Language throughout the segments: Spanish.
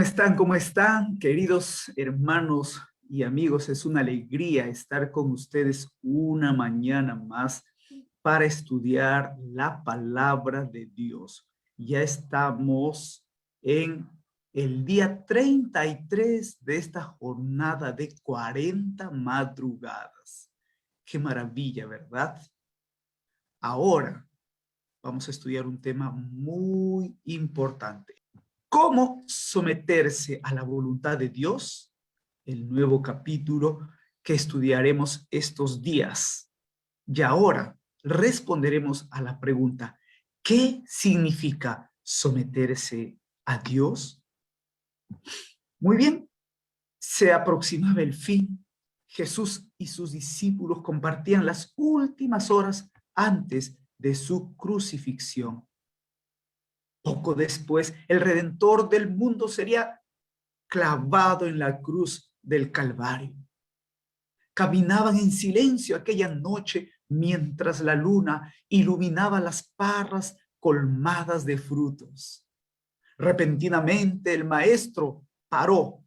están? ¿Cómo están, queridos hermanos y amigos? Es una alegría estar con ustedes una mañana más para estudiar la palabra de Dios. Ya estamos en el día 33 de esta jornada de 40 madrugadas. Qué maravilla, ¿verdad? Ahora vamos a estudiar un tema muy importante. ¿Cómo someterse a la voluntad de Dios? El nuevo capítulo que estudiaremos estos días. Y ahora responderemos a la pregunta, ¿qué significa someterse a Dios? Muy bien, se aproximaba el fin. Jesús y sus discípulos compartían las últimas horas antes de su crucifixión. Poco después, el Redentor del mundo sería clavado en la cruz del Calvario. Caminaban en silencio aquella noche mientras la luna iluminaba las parras colmadas de frutos. Repentinamente el maestro paró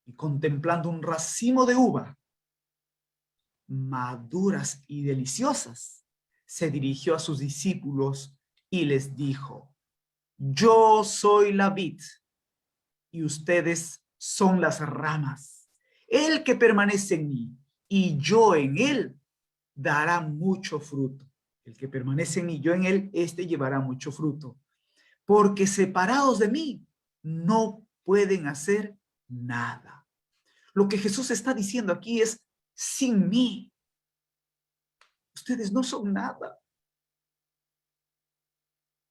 y, contemplando un racimo de uva maduras y deliciosas, se dirigió a sus discípulos y les dijo: yo soy la vid y ustedes son las ramas. El que permanece en mí y yo en él dará mucho fruto. El que permanece en mí y yo en él, este llevará mucho fruto. Porque separados de mí no pueden hacer nada. Lo que Jesús está diciendo aquí es: sin mí ustedes no son nada.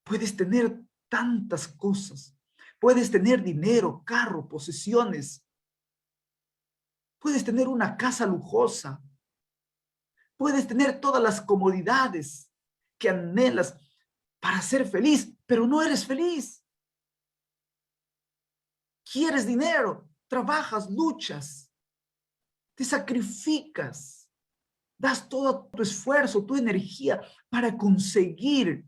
Puedes tener tantas cosas. Puedes tener dinero, carro, posesiones. Puedes tener una casa lujosa. Puedes tener todas las comodidades que anhelas para ser feliz, pero no eres feliz. Quieres dinero, trabajas, luchas, te sacrificas, das todo tu esfuerzo, tu energía para conseguir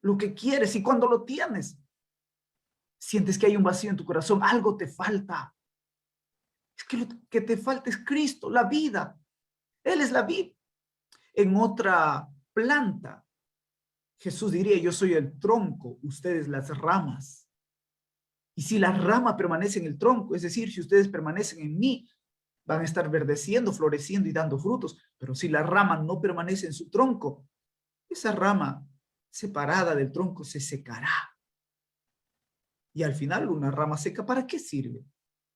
lo que quieres, y cuando lo tienes, sientes que hay un vacío en tu corazón, algo te falta. Es que lo que te falta es Cristo, la vida. Él es la vida. En otra planta, Jesús diría: yo soy el tronco, ustedes las ramas. Y si la rama permanece en el tronco, es decir, si ustedes permanecen en mí, van a estar verdeciendo, floreciendo y dando frutos. Pero si la rama no permanece en su tronco, esa rama separada del tronco se secará. Y al final, una rama seca, ¿para qué sirve?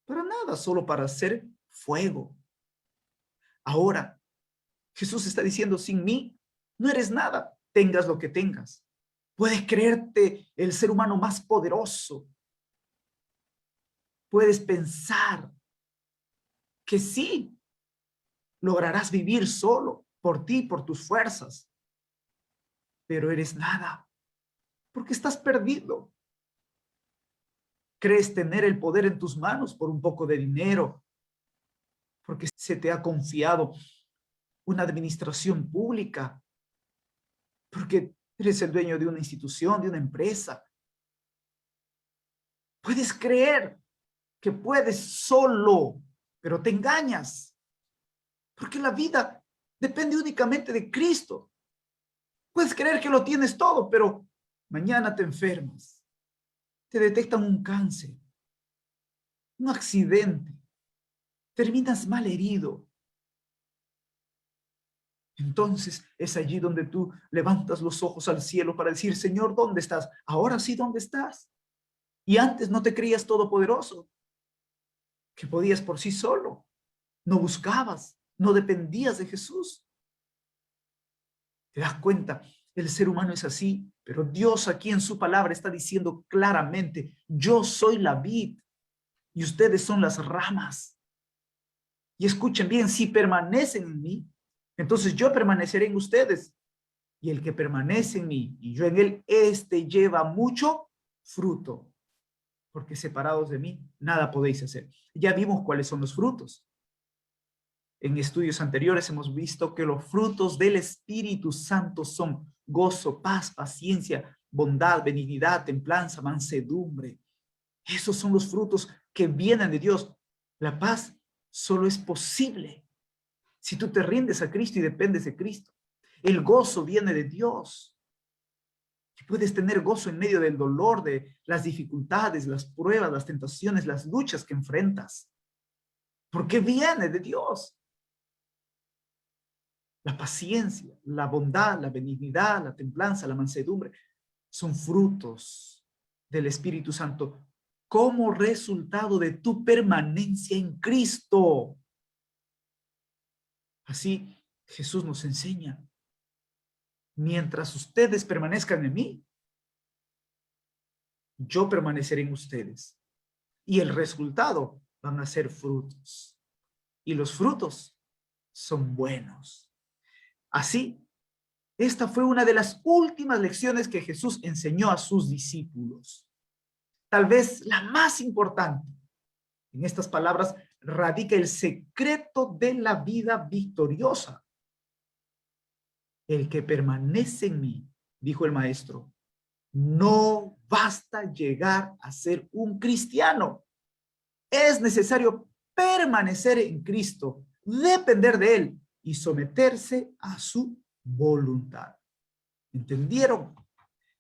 Para nada, solo para hacer fuego. Ahora, Jesús está diciendo: sin mí no eres nada, tengas lo que tengas. Puedes creerte el ser humano más poderoso. Puedes pensar que sí, lograrás vivir solo por ti, por tus fuerzas. Pero eres nada, porque estás perdido. Crees tener el poder en tus manos por un poco de dinero, porque se te ha confiado una administración pública, porque eres el dueño de una institución, de una empresa. Puedes creer que puedes solo, pero te engañas, porque la vida depende únicamente de Cristo. Puedes creer que lo tienes todo, pero mañana te enfermas, te detectan un cáncer, un accidente, terminas mal herido. Entonces es allí donde tú levantas los ojos al cielo para decir: Señor, ¿dónde estás? Ahora sí, ¿dónde estás? Y antes no te creías todopoderoso, que podías por sí solo, no buscabas, no dependías de Jesús. ¿Te das cuenta? El ser humano es así, pero Dios aquí en su palabra está diciendo claramente: yo soy la vid y ustedes son las ramas. Y escuchen bien: si permanecen en mí, entonces yo permaneceré en ustedes. Y el que permanece en mí y yo en él, este lleva mucho fruto. Porque separados de mí, nada podéis hacer. Ya vimos cuáles son los frutos. En estudios anteriores hemos visto que los frutos del Espíritu Santo son gozo, paz, paciencia, bondad, benignidad, templanza, mansedumbre, Esos son los frutos que vienen de Dios. La paz solo es posible si tú te rindes a Cristo y dependes de Cristo. El gozo viene de Dios. Y puedes tener gozo en medio del dolor, de las dificultades, las pruebas, las tentaciones, las luchas que enfrentas. Porque viene de Dios. La paciencia, la bondad, la benignidad, la templanza, la mansedumbre son frutos del Espíritu Santo como resultado de tu permanencia en Cristo. Así Jesús nos enseña: mientras ustedes permanezcan en mí, yo permaneceré en ustedes. Y el resultado van a ser frutos. Y los frutos son buenos. Así, esta fue una de las últimas lecciones que Jesús enseñó a sus discípulos. Tal vez la más importante. En estas palabras radica el secreto de la vida victoriosa. El que permanece en mí, dijo el maestro, no basta llegar a ser un cristiano. Es necesario permanecer en Cristo, depender de Él y someterse a su voluntad. ¿Entendieron?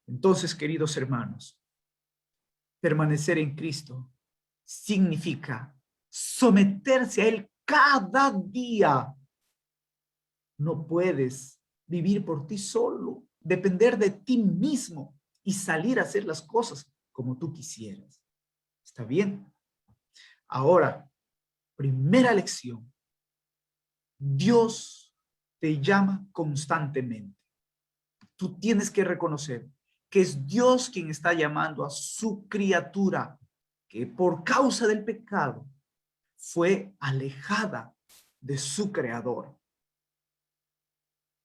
Entonces, queridos hermanos, permanecer en Cristo significa someterse a Él cada día. No puedes vivir por ti solo, depender de ti mismo y salir a hacer las cosas como tú quisieras. ¿Está bien? Ahora, primera lección. Dios te llama constantemente. Tú tienes que reconocer que es Dios quien está llamando a su criatura, que por causa del pecado fue alejada de su creador.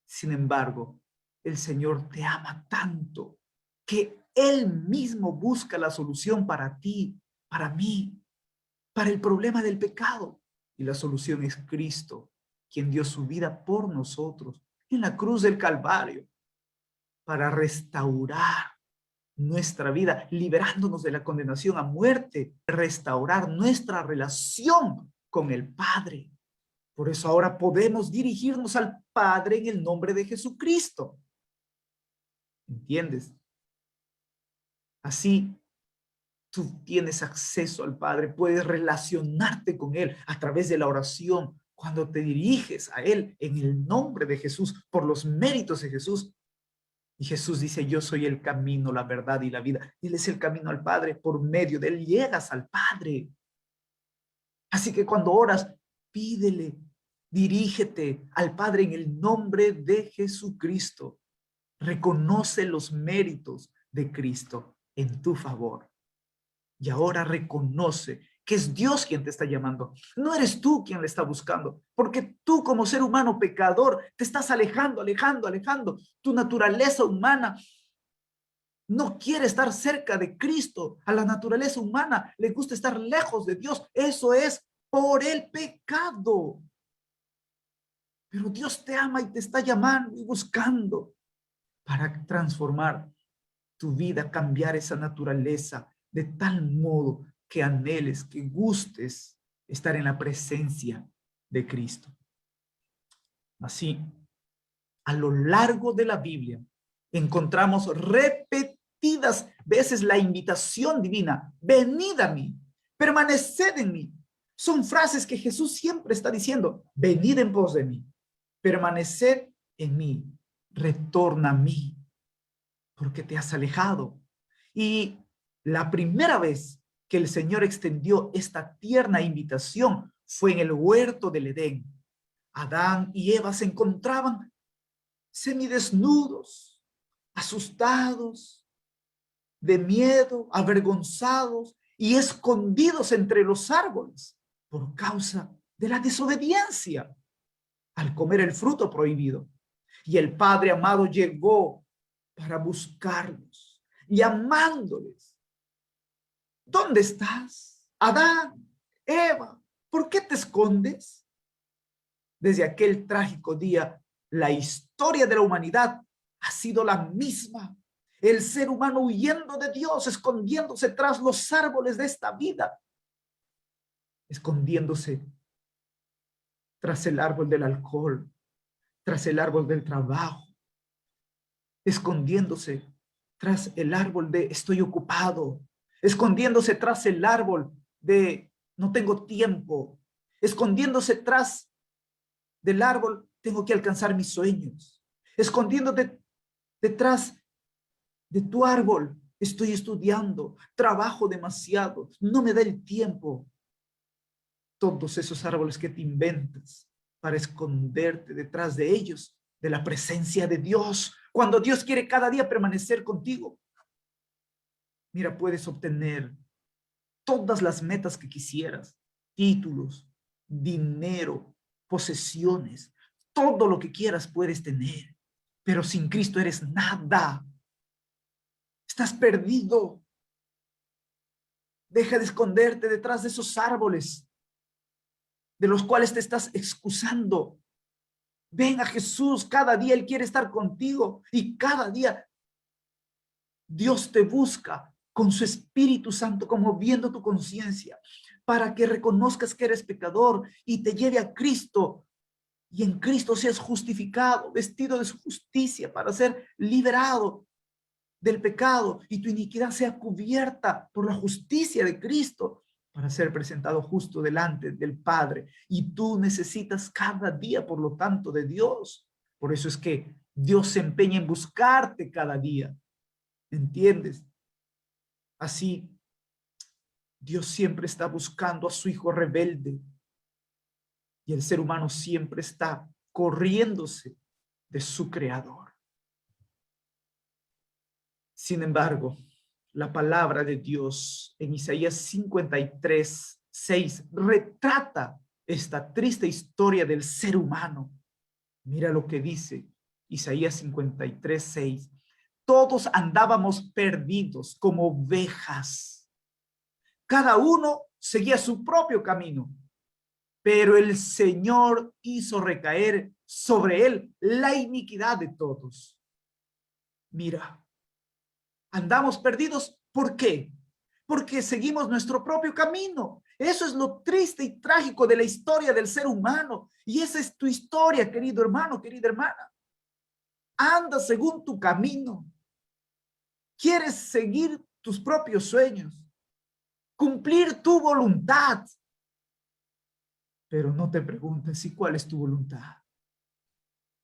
Sin embargo, el Señor te ama tanto que Él mismo busca la solución para ti, para mí, para el problema del pecado. Y la solución es Cristo, quien dio su vida por nosotros en la cruz del Calvario para restaurar nuestra vida, liberándonos de la condenación a muerte, restaurar nuestra relación con el Padre. Por eso ahora podemos dirigirnos al Padre en el nombre de Jesucristo. ¿Entiendes? Así tú tienes acceso al Padre, puedes relacionarte con Él a través de la oración. Cuando te diriges a Él en el nombre de Jesús, por los méritos de Jesús. Y Jesús dice, yo soy el camino, la verdad y la vida. Él es el camino al Padre, por medio de Él llegas al Padre. Así que cuando oras, pídele, dirígete al Padre en el nombre de Jesucristo. Reconoce los méritos de Cristo en tu favor. Y ahora reconoce que es Dios quien te está llamando. No eres tú quien le está buscando, porque tú como ser humano pecador te estás alejando, alejando, alejando. Tu naturaleza humana no quiere estar cerca de Cristo. A la naturaleza humana le gusta estar lejos de Dios. Eso es por el pecado. Pero Dios te ama y te está llamando y buscando para transformar tu vida, cambiar esa naturaleza de tal modo que anheles, que gustes estar en la presencia de Cristo. Así, a lo largo de la Biblia, encontramos repetidas veces la invitación divina: venid a mí, permaneced en mí. Son frases que Jesús siempre está diciendo: venid en pos de mí, permaneced en mí, retorna a mí, porque te has alejado. Y la primera vez que el Señor extendió esta tierna invitación fue en el huerto del Edén. Adán y Eva se encontraban semidesnudos, asustados, de miedo, avergonzados y escondidos entre los árboles por causa de la desobediencia al comer el fruto prohibido. Y el Padre amado llegó para buscarlos, llamándoles: ¿dónde estás? Adán, Eva, ¿por qué te escondes? Desde aquel trágico día, la historia de la humanidad ha sido la misma. El ser humano huyendo de Dios, escondiéndose tras los árboles de esta vida, escondiéndose tras el árbol del alcohol, tras el árbol del trabajo, escondiéndose tras el árbol de estoy ocupado, escondiéndose tras el árbol de no tengo tiempo, escondiéndose tras del árbol tengo que alcanzar mis sueños, escondiéndote detrás de tu árbol estoy estudiando, trabajo demasiado, no me da el tiempo. Todos esos árboles que te inventas para esconderte detrás de ellos, de la presencia de Dios, cuando Dios quiere cada día permanecer contigo. Mira, puedes obtener todas las metas que quisieras, títulos, dinero, posesiones, todo lo que quieras puedes tener, pero sin Cristo eres nada. Estás perdido. Deja de esconderte detrás de esos árboles de los cuales te estás excusando. Ven a Jesús, cada día Él quiere estar contigo y cada día Dios te busca con su Espíritu Santo, como viendo tu conciencia, para que reconozcas que eres pecador y te lleve a Cristo. Y en Cristo seas justificado, vestido de su justicia para ser liberado del pecado y tu iniquidad sea cubierta por la justicia de Cristo para ser presentado justo delante del Padre. Y tú necesitas cada día, por lo tanto, de Dios. Por eso es que Dios se empeña en buscarte cada día. ¿Entiendes? Así, Dios siempre está buscando a su hijo rebelde y el ser humano siempre está corriéndose de su creador. Sin embargo, la palabra de Dios en Isaías 53:6 retrata esta triste historia del ser humano. Mira lo que dice Isaías 53:6. Todos andábamos perdidos como ovejas. Cada uno seguía su propio camino, pero el Señor hizo recaer sobre él la iniquidad de todos. Mira, andamos perdidos. ¿Por qué? Porque seguimos nuestro propio camino. Eso es lo triste y trágico de la historia del ser humano. Y esa es tu historia, querido hermano, querida hermana. Anda según tu camino. Quieres seguir tus propios sueños, cumplir tu voluntad. Pero no te preguntes, ¿y cuál es tu voluntad?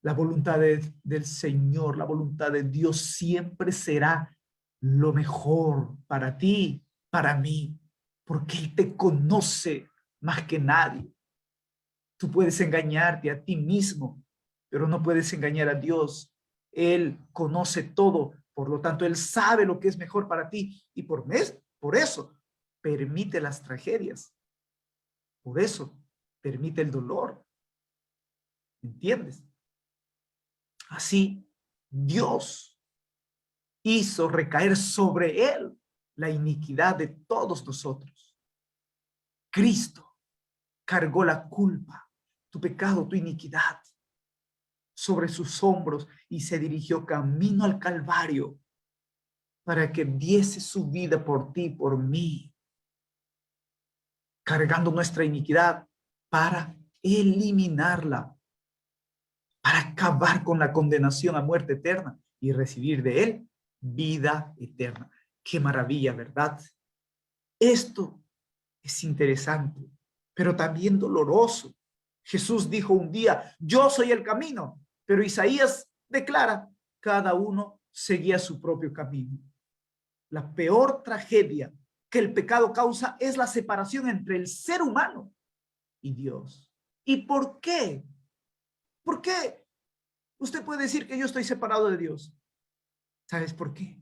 La voluntad del Señor, la voluntad de Dios siempre será lo mejor para ti, para mí, porque Él te conoce más que nadie. Tú puedes engañarte a ti mismo, pero no puedes engañar a Dios. Él conoce todo, por lo tanto, Él sabe lo que es mejor para ti y por eso permite las tragedias. Por eso permite el dolor. ¿Entiendes? Así, Dios hizo recaer sobre él la iniquidad de todos nosotros. Cristo cargó la culpa, tu pecado, tu iniquidad, sobre sus hombros y se dirigió camino al Calvario para que diese su vida por ti, por mí, cargando nuestra iniquidad para eliminarla, para acabar con la condenación a muerte eterna y recibir de él vida eterna. Qué maravilla, ¿verdad? Esto es interesante, pero también doloroso. Jesús dijo un día, yo soy el camino, pero Isaías declara, cada uno seguía su propio camino. La peor tragedia que el pecado causa es la separación entre el ser humano y Dios. ¿Y por qué? ¿Por qué? Usted puede decir que yo estoy separado de Dios. ¿Sabes por qué?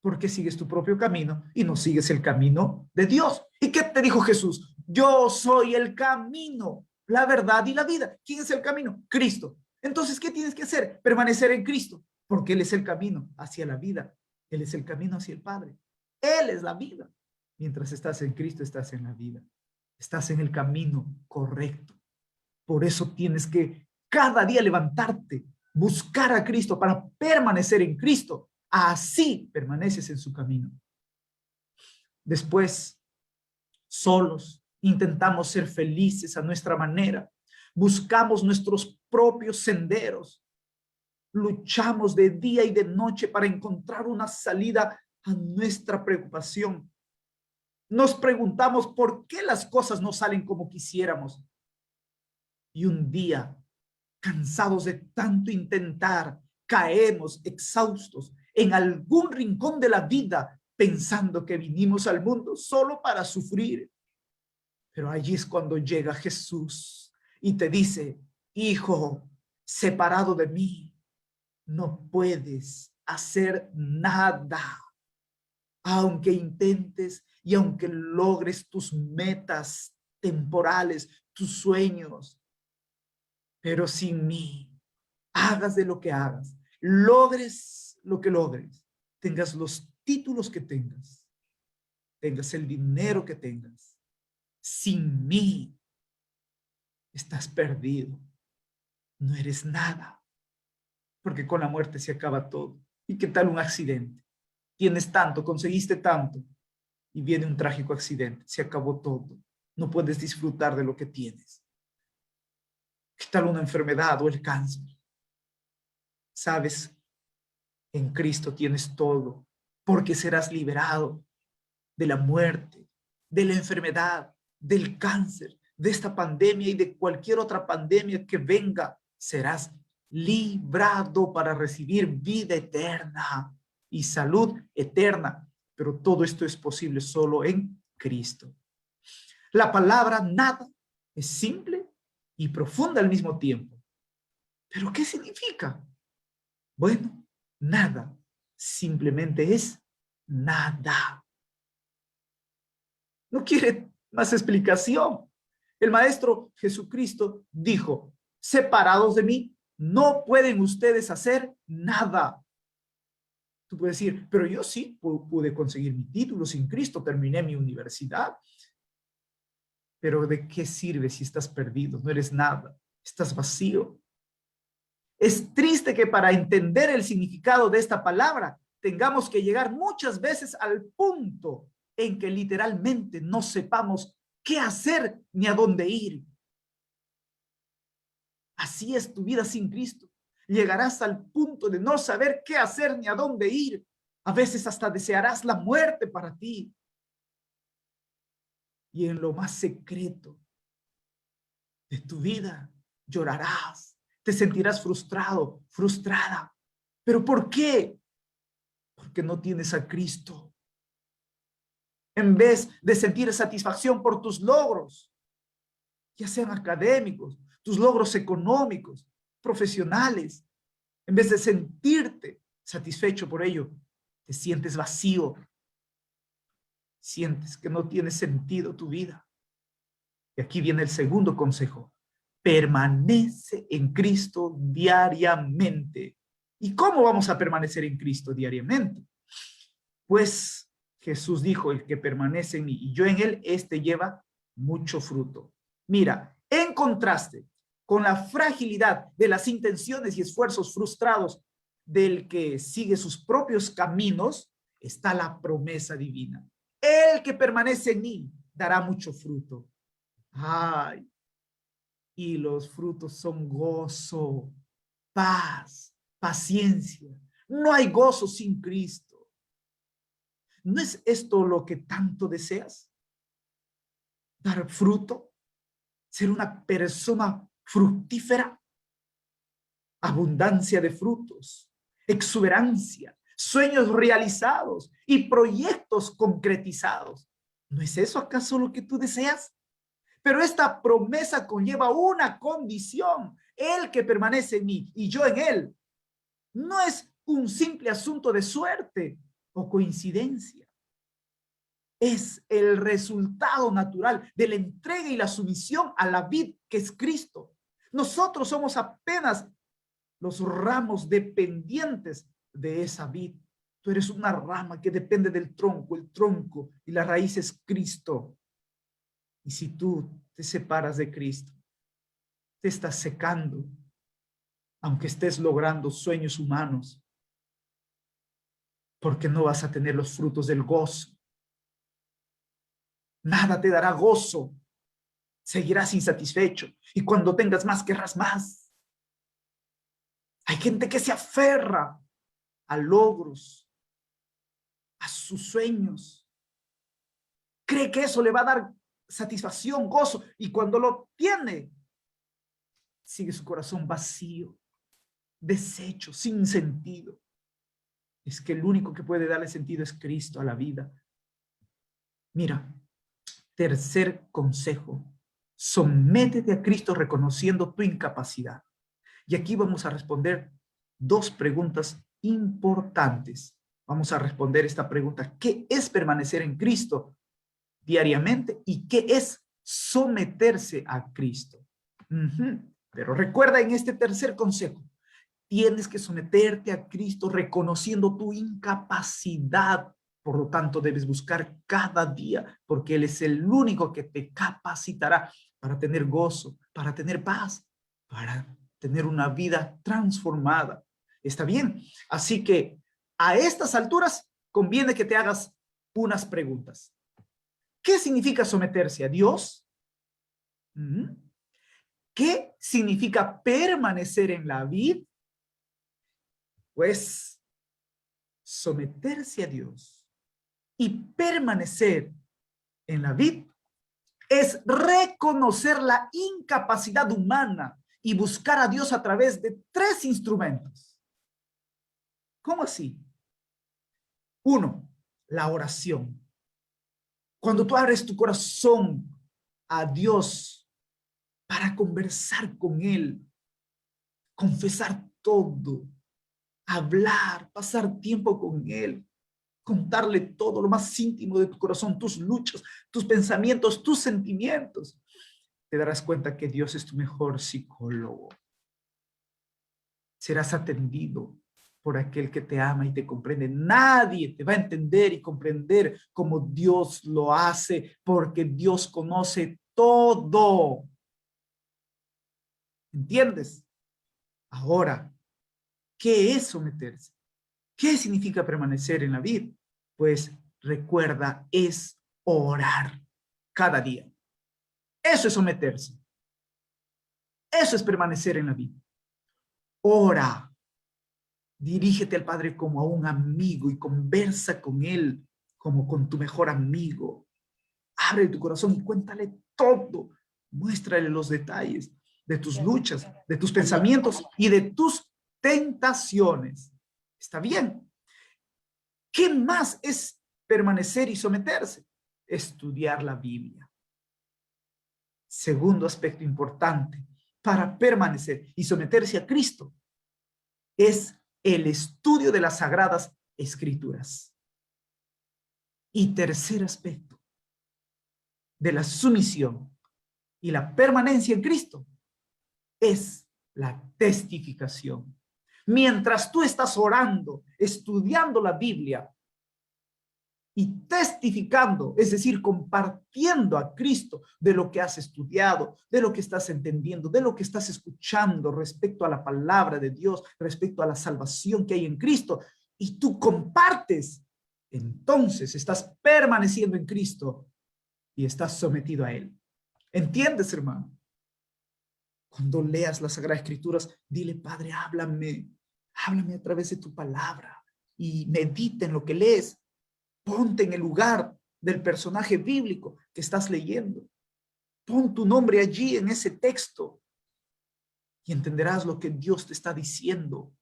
Porque sigues tu propio camino y no sigues el camino de Dios. ¿Y qué te dijo Jesús? Yo soy el camino, la verdad y la vida. ¿Quién es el camino? Cristo. Entonces, ¿qué tienes que hacer? Permanecer en Cristo, porque Él es el camino hacia la vida. Él es el camino hacia el Padre. Él es la vida. Mientras estás en Cristo, estás en la vida. Estás en el camino correcto. Por eso tienes que cada día levantarte, buscar a Cristo para permanecer en Cristo, así permaneces en su camino. Después, solos, intentamos ser felices a nuestra manera. Buscamos nuestros propios senderos. Luchamos de día y de noche para encontrar una salida a nuestra preocupación. Nos preguntamos por qué las cosas no salen como quisiéramos. Y un día, cansados de tanto intentar, caemos exhaustos en algún rincón de la vida, pensando que vinimos al mundo solo para sufrir. Pero allí es cuando llega Jesús y te dice: hijo, separado de mí, no puedes hacer nada. Aunque intentes y aunque logres tus metas temporales, tus sueños, pero sin mí, hagas de lo que hagas, logres lo que logres, tengas los títulos que tengas, tengas el dinero que tengas, sin mí estás perdido, no eres nada, porque con la muerte se acaba todo. ¿Y qué tal un accidente? Tienes tanto, conseguiste tanto, y viene un trágico accidente, se acabó todo, no puedes disfrutar de lo que tienes. ¿Qué tal una enfermedad o el cáncer? Sabes, en Cristo tienes todo, porque serás liberado de la muerte, de la enfermedad, del cáncer, de esta pandemia y de cualquier otra pandemia que venga. Serás librado para recibir vida eterna y salud eterna. Pero todo esto es posible solo en Cristo. La palabra nada es simple y profunda al mismo tiempo. ¿Pero qué significa? Bueno, nada simplemente es nada. No quiere más explicación. El Maestro Jesucristo dijo: separados de mí, no pueden ustedes hacer nada. Tú puedes decir: pero yo sí pude conseguir mi título sin Cristo, terminé mi universidad. Pero ¿de qué sirve si estás perdido? No eres nada, estás vacío. Es triste que para entender el significado de esta palabra tengamos que llegar muchas veces al punto en que literalmente no sepamos qué hacer ni a dónde ir. Así es tu vida sin Cristo. Llegarás al punto de no saber qué hacer ni a dónde ir. A veces hasta desearás la muerte para ti. Y en lo más secreto de tu vida llorarás, te sentirás frustrado, frustrada. ¿Pero por qué? Porque no tienes a Cristo. En vez de sentir satisfacción por tus logros, ya sean académicos, tus logros económicos, profesionales, en vez de sentirte satisfecho por ello, te sientes vacío, sientes que no tiene sentido tu vida. Y aquí viene el segundo consejo: permanece en Cristo diariamente. ¿Y cómo vamos a permanecer en Cristo diariamente? Pues Jesús dijo: el que permanece en mí y yo en él, este lleva mucho fruto. Mira, en contraste con la fragilidad de las intenciones y esfuerzos frustrados del que sigue sus propios caminos, está la promesa divina. El que permanece en mí dará mucho fruto. Ay, y los frutos son gozo, paz, paciencia. No hay gozo sin Cristo. ¿No es esto lo que tanto deseas? Dar fruto, ser una persona fructífera, abundancia de frutos, exuberancia, sueños realizados y proyectos concretizados. ¿No es eso acaso lo que tú deseas? Pero esta promesa conlleva una condición: el que permanece en mí y yo en él. No es un simple asunto de suerte o coincidencia. Es el resultado natural de la entrega y la sumisión a la vid que es Cristo. Nosotros somos apenas los ramos dependientes de esa vid. Tú eres una rama que depende del tronco, el tronco y la raíz es Cristo. Y si tú te separas de Cristo, te estás secando, aunque estés logrando sueños humanos. porque no vas a tener los frutos del gozo. Nada te dará gozo. Seguirás insatisfecho. Y cuando tengas más, querrás más. Hay gente que se aferra a logros, a sus sueños. Cree que eso le va a dar satisfacción, gozo. Y cuando lo tiene, sigue su corazón vacío, deshecho, sin sentido. Es que el único que puede darle sentido es Cristo a la vida. Mira, tercer consejo. Sométete a Cristo reconociendo tu incapacidad. Y aquí vamos a responder dos preguntas importantes. Vamos a responder esta pregunta: ¿qué es permanecer en Cristo diariamente? ¿Y qué es someterse a Cristo? Pero recuerda, en este tercer consejo, tienes que someterte a Cristo reconociendo tu incapacidad. Por lo tanto, debes buscar cada día, porque Él es el único que te capacitará para tener gozo, para tener paz, para tener una vida transformada. ¿Está bien? Así que a estas alturas conviene que te hagas unas preguntas. ¿Qué significa someterse a Dios? ¿Qué significa permanecer en la vid? Pues someterse a Dios y permanecer en la vid es reconocer la incapacidad humana y buscar a Dios a través de tres instrumentos. ¿Cómo así? Uno, la oración. Cuando tú abres tu corazón a Dios para conversar con Él, confesar todo, hablar, pasar tiempo con Él, contarle todo lo más íntimo de tu corazón, tus luchas, tus pensamientos, tus sentimientos, te darás cuenta que Dios es tu mejor psicólogo. Serás atendido por aquel que te ama y te comprende. Nadie te va a entender y comprender como Dios lo hace, porque Dios conoce todo. ¿Entiendes? Ahora, ¿qué es someterse? ¿Qué significa permanecer en la vida? Pues recuerda, es orar cada día. Eso es someterse. Eso es permanecer en la vida. Ora. Dirígete al Padre como a un amigo y conversa con Él como con tu mejor amigo. Abre tu corazón y cuéntale todo. Muéstrale los detalles de tus luchas, de tus pensamientos y de tus tentaciones. ¿Está bien? ¿Qué más es permanecer y someterse? Estudiar la Biblia. Segundo aspecto importante para permanecer y someterse a Cristo es el estudio de las Sagradas Escrituras. Y tercer aspecto de la sumisión y la permanencia en Cristo es la testificación. Mientras tú estás orando, estudiando la Biblia y testificando, es decir, compartiendo a Cristo de lo que has estudiado, de lo que estás entendiendo, de lo que estás escuchando respecto a la palabra de Dios, respecto a la salvación que hay en Cristo, y tú compartes, entonces estás permaneciendo en Cristo y estás sometido a Él. ¿Entiendes, hermano? Cuando leas las Sagradas Escrituras, dile: Padre, háblame a través de tu palabra, y medita en lo que lees. Ponte en el lugar del personaje bíblico que estás leyendo. Pon tu nombre allí en ese texto y entenderás lo que Dios te está diciendo.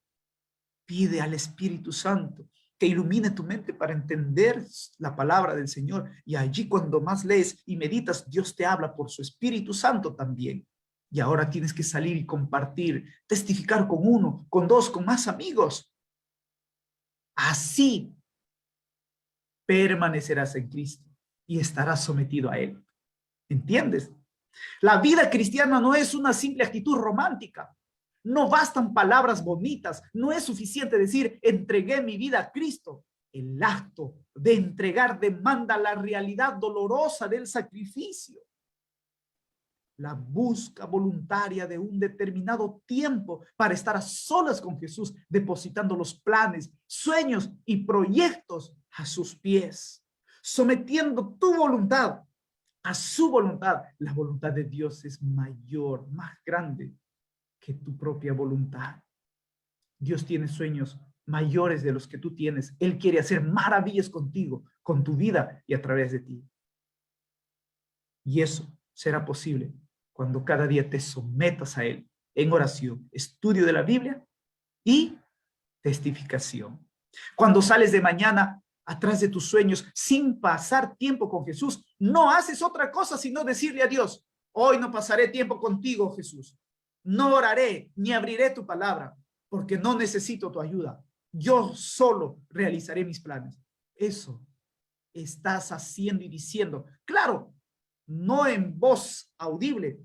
Pide al Espíritu Santo que ilumine tu mente para entender la palabra del Señor. Y allí, cuando más lees y meditas, Dios te habla por su Espíritu Santo también. Y ahora tienes que salir y compartir, testificar con uno, con dos, con más amigos. Así permanecerás en Cristo y estarás sometido a Él. ¿Entiendes? La vida cristiana no es una simple actitud romántica. No bastan palabras bonitas. No es suficiente decir: entregué mi vida a Cristo. El acto de entregar demanda la realidad dolorosa del sacrificio. la busca voluntaria de un determinado tiempo para estar a solas con Jesús, depositando los planes, sueños y proyectos a sus pies, sometiendo tu voluntad a su voluntad. La voluntad de Dios es mayor, más grande que tu propia voluntad. Dios tiene sueños mayores de los que tú tienes. Él quiere hacer maravillas contigo, con tu vida y a través de ti. Y eso será posible cuando cada día te sometas a Él en oración, estudio de la Biblia y testificación. Cuando sales de mañana atrás de tus sueños sin pasar tiempo con Jesús, no haces otra cosa sino decirle a Dios: hoy no pasaré tiempo contigo, Jesús. No oraré ni abriré tu palabra porque no necesito tu ayuda. Yo solo realizaré mis planes. Eso estás haciendo y diciendo. Claro, no en voz audible,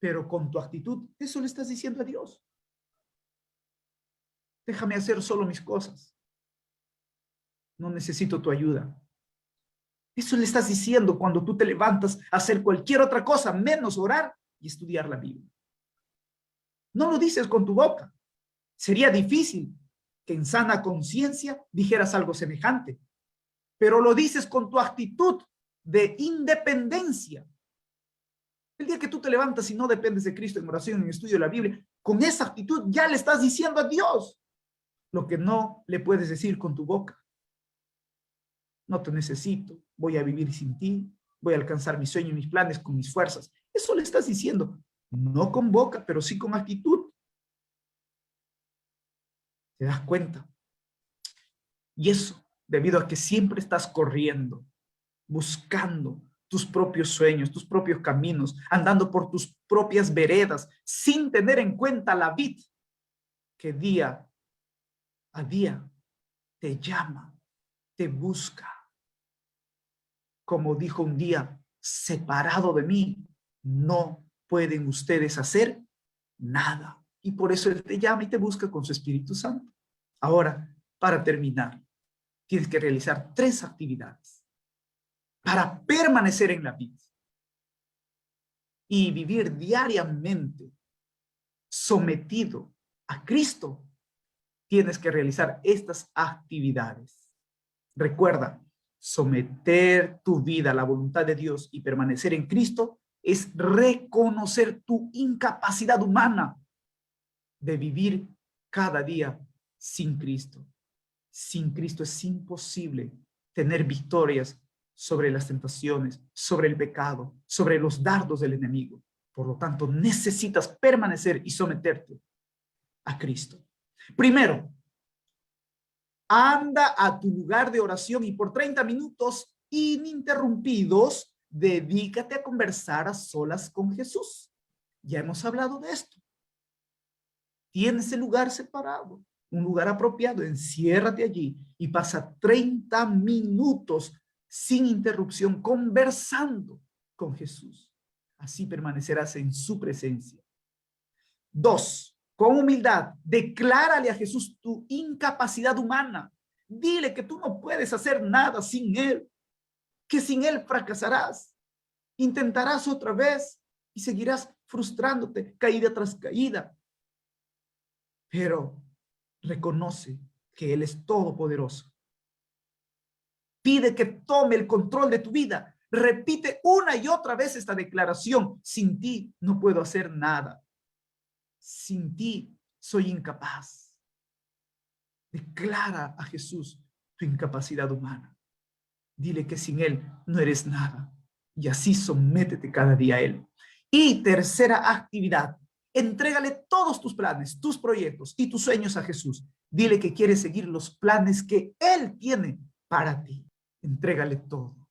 pero con tu actitud. Eso le estás diciendo a Dios. Déjame hacer solo mis cosas. No necesito tu ayuda. Eso le estás diciendo cuando tú te levantas a hacer cualquier otra cosa, menos orar y estudiar la Biblia. No lo dices con tu boca. Sería difícil que en sana conciencia dijeras algo semejante, pero lo dices con tu actitud de independencia. El día que tú te levantas y no dependes de Cristo en oración, en estudio de la Biblia, con esa actitud ya le estás diciendo a Dios lo que no le puedes decir con tu boca. No te necesito, voy a vivir sin ti, voy a alcanzar mis sueños y mis planes con mis fuerzas. Eso le estás diciendo, no con boca, pero sí con actitud. ¿Te das cuenta? Y eso debido a que siempre estás corriendo, buscando tus propios sueños, tus propios caminos, andando por tus propias veredas, sin tener en cuenta la vid que día a día te llama, te busca. Como dijo un día: separado de mí, no pueden ustedes hacer nada. Y por eso Él te llama y te busca con su Espíritu Santo. Ahora, para terminar, tienes que realizar 3 actividades para permanecer en la vida y vivir diariamente sometido a Cristo. Tienes que realizar estas actividades. Recuerda, someter tu vida a la voluntad de Dios y permanecer en Cristo es reconocer tu incapacidad humana de vivir cada día sin Cristo. Sin Cristo es imposible tener victorias sobre las tentaciones, sobre el pecado, sobre los dardos del enemigo. Por lo tanto, necesitas permanecer y someterte a Cristo. Primero, anda a tu lugar de oración y por 30 minutos ininterrumpidos, dedícate a conversar a solas con Jesús. Ya hemos hablado de esto. Tienes el lugar separado, un lugar apropiado, enciérrate allí y pasa 30 minutos sin interrupción conversando con Jesús. Así permanecerás en su presencia. 2, con humildad, declárale a Jesús tu incapacidad humana. Dile que tú no puedes hacer nada sin Él, que sin Él fracasarás. Intentarás otra vez y seguirás frustrándote caída tras caída. Pero reconoce que Él es todopoderoso. Pide que tome el control de tu vida. Repite una y otra vez esta declaración: sin ti no puedo hacer nada. Sin ti soy incapaz. Declara a Jesús tu incapacidad humana. Dile que sin Él no eres nada. Y así sométete cada día a Él. Y tercera actividad: entrégale todos tus planes, tus proyectos y tus sueños a Jesús. Dile que quieres seguir los planes que Él tiene para ti. Entrégale todo.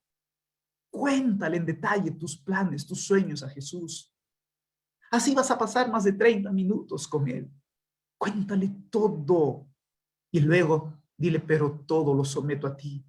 Cuéntale en detalle tus planes, tus sueños a Jesús. Así vas a pasar más de 30 minutos con Él. Cuéntale todo. Y luego dile: pero todo lo someto a ti.